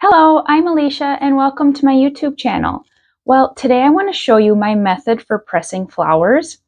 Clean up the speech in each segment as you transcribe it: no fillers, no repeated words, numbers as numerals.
Hello, I'm Alicia and welcome to my YouTube channel. Well, today I want to show you my method for pressing flowers.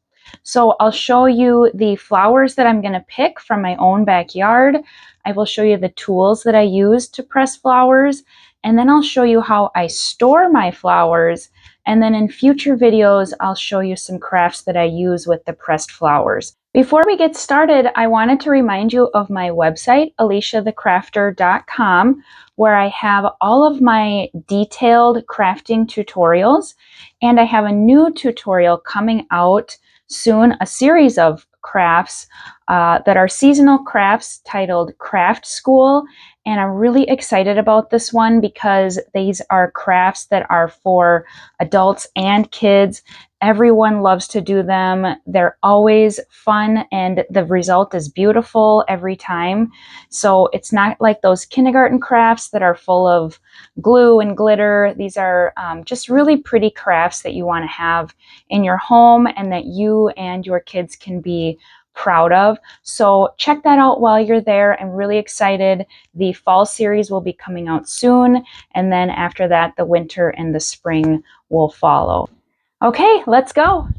So I'll show you the flowers that I'm going to pick from my own backyard. I will show you the tools that I use to press flowers, and then I'll show you how I store my flowers. And then in future videos, I'll show you some crafts that I use with the pressed flowers. Before we get started, I wanted to remind you of my website, aliciathecrafter.com, where I have all of my detailed crafting tutorials, and I have a new tutorial coming out soon, a series of crafts that are seasonal crafts titled Craft School. And I'm really excited about this one because these are crafts that are for adults and kids. Everyone loves to do them. They're always fun and the result is beautiful every time. So it's not like those kindergarten crafts that are full of glue and glitter. These are just really pretty crafts that you want to have in your home and that you and your kids can be proud of. So check that out while you're there. I'm really excited. The fall series will be coming out soon, and then after that, the winter and the spring will follow. Okay, let's go.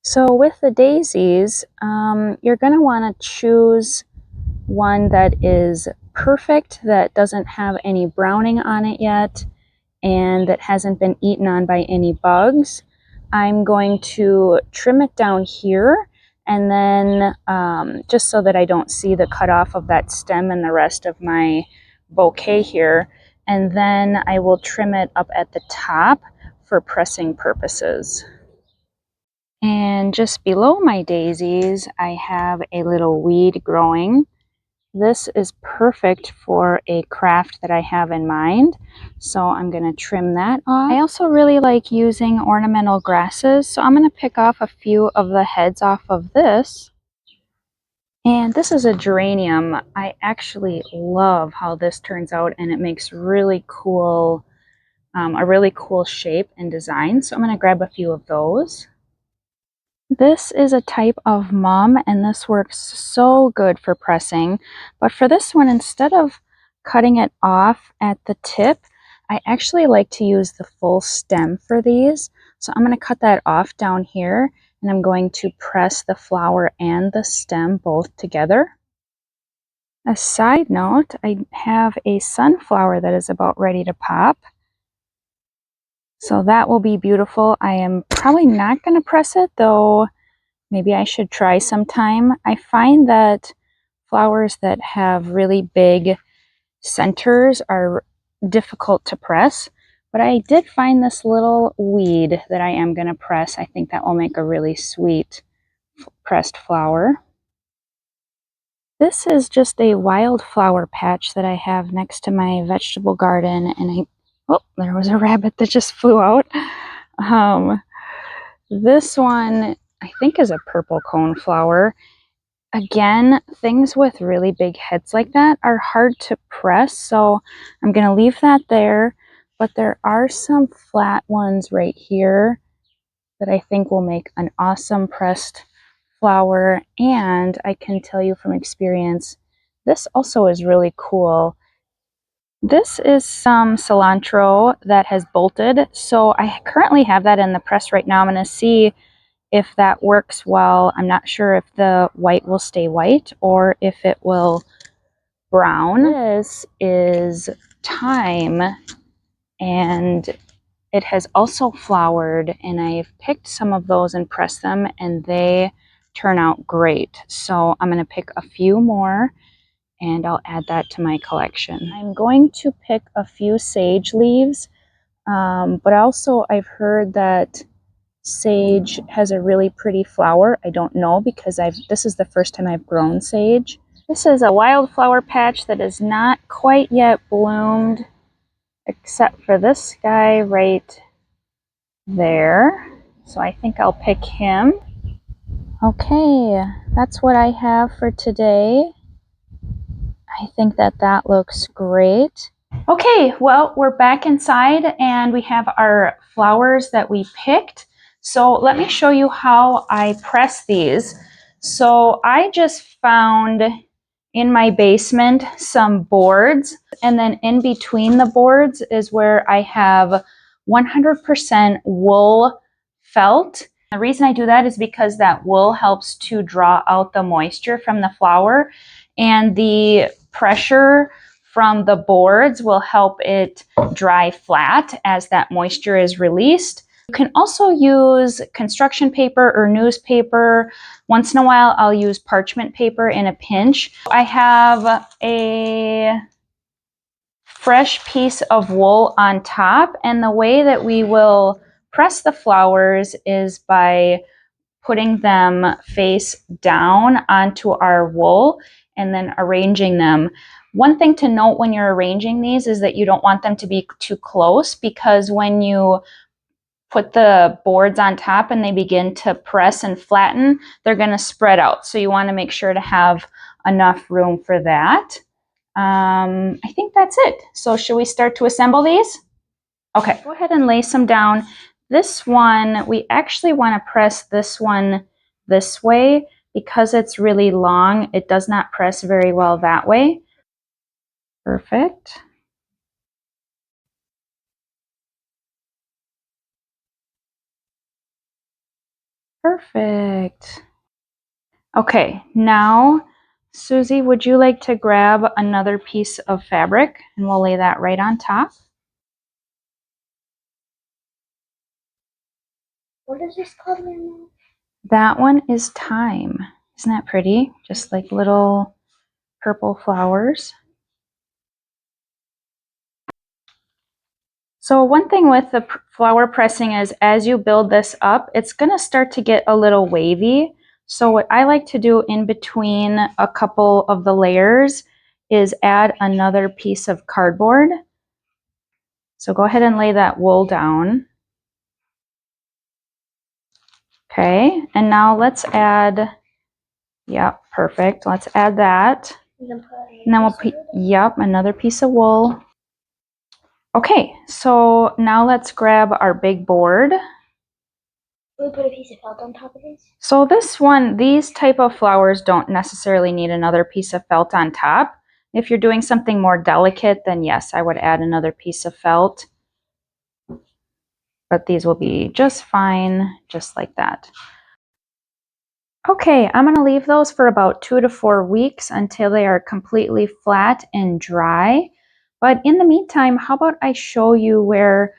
So with the daisies, you're going to want to choose one that is perfect, that doesn't have any browning on it yet, and that hasn't been eaten on by any bugs. I'm going to trim it down here, and then just so that I don't see the cutoff of that stem and the rest of my bouquet here, and then I will trim it up at the top for pressing purposes. And just below my daisies, I have a little weed growing. This is perfect for a craft that I have in mind, so I'm going to trim that off. I also really like using ornamental grasses, so I'm going to pick off a few of the heads off of this. And this is a geranium. I actually love how this turns out, and it makes really cool, a really cool shape and design. So I'm going to grab a few of those. This is a type of mum, and this works so good for pressing. But for this one, instead of cutting it off at the tip, I actually like to use the full stem for these. So I'm going to cut that off down here, and I'm going to press the flower and the stem both together. A side note, I have a sunflower that is about ready to pop. So that will be beautiful. I am probably not going to press it, though maybe I should try sometime. I find that flowers that have really big centers are difficult to press, but I did find this little weed that I am going to press. I think that will make a really sweet pressed flower. This is just a wildflower patch that I have next to my vegetable garden, and oh, there was a rabbit that just flew out. This one I think is a purple coneflower. Again, things with really big heads like that are hard to press, so I'm going to leave that there. But there are some flat ones right here that I think will make an awesome pressed flower. And I can tell you from experience, this also is really cool. This is some cilantro that has bolted, so I currently have that in the press right now. I'm going to see if that works well. I'm not sure if the white will stay white or if it will brown. This is thyme, and it has also flowered, and I've picked some of those and pressed them, and they turn out great. So I'm going to pick a few more, and I'll add that to my collection. I'm going to pick a few sage leaves, but also I've heard that sage has a really pretty flower. I don't know because this is the first time I've grown sage. This is a wildflower patch that is not quite yet bloomed, except for this guy right there. So I think I'll pick him. Okay, that's what I have for today. I think that looks great. Okay, well, we're back inside and we have our flowers that we picked. So let me show you how I press these. So I just found in my basement some boards, and then in between the boards is where I have 100% wool felt. The reason I do that is because that wool helps to draw out the moisture from the flower, and the pressure from the boards will help it dry flat as that moisture is released. You can also use construction paper or newspaper. Once in a while, I'll use parchment paper in a pinch. I have a fresh piece of wool on top, and the way that we will press the flowers is by putting them face down onto our wool and then arranging them. One thing to note when you're arranging these is that you don't want them to be too close, because when you put the boards on top and they begin to press and flatten, they're going to spread out. So you want to make sure to have enough room for that. I think that's it. So should we start to assemble these? Okay, go ahead and lace them down. This one, we actually want to press this one this way because it's really long. It does not press very well that way. Perfect. Perfect. Okay, now, Susie, would you like to grab another piece of fabric and we'll lay that right on top? What is this called, Mama? That one is thyme. Isn't that pretty? Just like little purple flowers. So one thing with the flower pressing is as you build this up, it's going to start to get a little wavy. So what I like to do in between a couple of the layers is add another piece of cardboard. So go ahead and lay that wool down. Okay, and now let's add, yep, perfect. Let's add that. And then we'll put, yep, another piece of wool. Okay, so now let's grab our big board. We put a piece of felt on top of this? So this one, these type of flowers don't necessarily need another piece of felt on top. If you're doing something more delicate, then yes, I would add another piece of felt. But these will be just fine, just like that. Okay, I'm going to leave those for about 2 to 4 weeks until they are completely flat and dry. But in the meantime, how about I show you where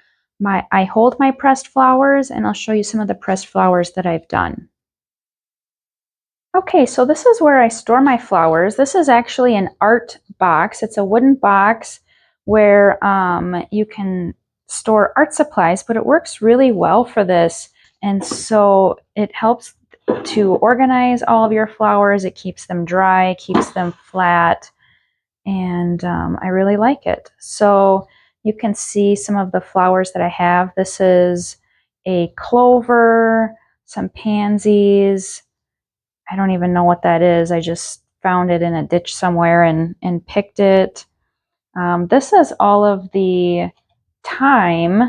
I hold my pressed flowers, and I'll show you some of the pressed flowers that I've done. Okay, so this is where I store my flowers. This is actually an art box. It's a wooden box where you can store art supplies, but it works really well for this. And so it helps to organize all of your flowers. It keeps them dry, keeps them flat, and I really like it. So you can see some of the flowers that I have. This is a clover, some pansies. I don't even know what that is. I just found it in a ditch somewhere and picked it. This is all of the thyme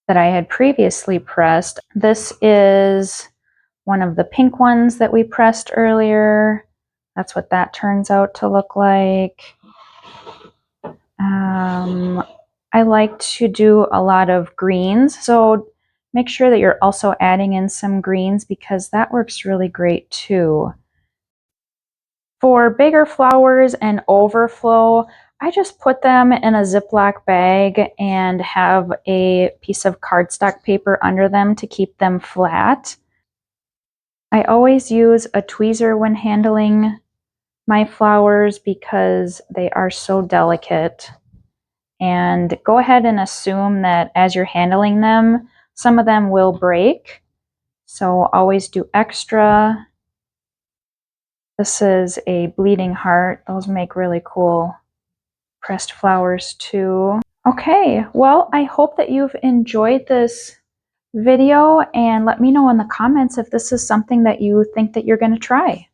that I had previously pressed. This is one of the pink ones that we pressed earlier. That's what that turns out to look like. I like to do a lot of greens, so make sure that you're also adding in some greens because that works really great too. For bigger flowers and overflow, I just put them in a Ziploc bag and have a piece of cardstock paper under them to keep them flat. I always use a tweezer when handling my flowers because they are so delicate. And go ahead and assume that as you're handling them, some of them will break. So always do extra. This is a bleeding heart. Those make really cool pressed flowers too. Okay, well, I hope that you've enjoyed this video, and let me know in the comments if this is something that you think that you're going to try.